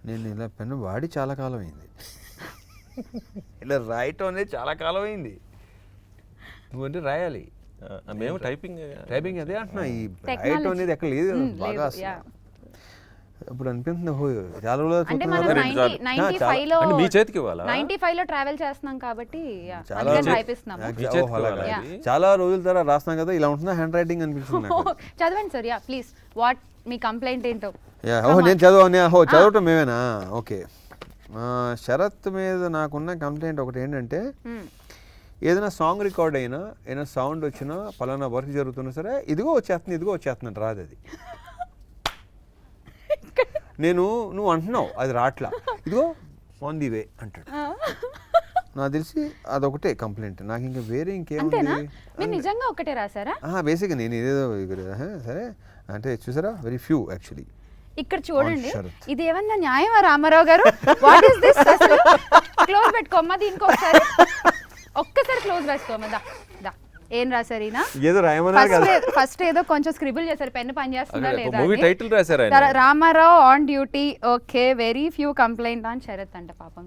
నేను ఇలా పెన్ను వాడి చాలా కాలం అయింది. ఇలా రాయటం అనేది చాలా కాలం అయింది. నువ్వంటే రాయాలి, మేము టైపింగ్ అదే అంటున్నా. ఈ రాయటం అనేది ఎక్కడ లేదు బాగా అసలు. ఇప్పుడు అనిపిస్తుంది చాలా అంటే మనం 95లో మీ చేతికి ఇవ్వాలా? 95లో ట్రావెల్ చేస్తున్నాం కాబట్టి చాలా రోజుల తర్వాత రాస్తున్నాం కదా, ఇలా ఉంటుందా హ్యాండ్ రైటింగ్ అనిపిస్తుంది. చదవండి sir. Yeah please. What me complaint ఏంటో? నేను చదవటం మేమేనా? ఓకే. శరత్ మీద నాకున్న కంప్లైంట్ ఒకటి ఏంటంటే, ఏదైనా సాంగ్ రికార్డ్ అయినా ఏదైనా సౌండ్ వచ్చినా పలానా వర్క్ జరుగుతున్నా సరే ఇదిగో వచ్చేస్తుంది రాదు. అది నువ్వు అంటున్నావు అది రాట్లా, ఇదిగో ఆన్ ది వే అంటాడు. నాకు తెలిసి అదొకటే కంప్లైంట్. నాకు ఇంకా వేరే ఇంకేముంది? నిజంగా ఒకటే రాసారా? బేసిక్గా నేను ఇదేదో సరే అంటే చూసారా, వెరీ ఫ్యూ యాక్చువల్లీ. ఇక్కడ చూడండి, ఇది ఏమన్నా న్యాయమా రామారావు గారు? What is this? అసలు క్లోజ్ పెట్టుకోమ్మా, దీనికి ఒక్కసారి క్లోజ్ రాసుకోమ్మా. ఏం రాశారు ఈయన? ఏదో రాయమన్నారు కదా. ఫస్ట్ ఏదో కొంచెం స్క్రిబుల్ చేశారు, పెన్ పని చేస్తుందా లేదా? మూవీ టైటిల్ రాశారు Ramarao on duty. Okay, very few complaint on Sarath అంట పాపం.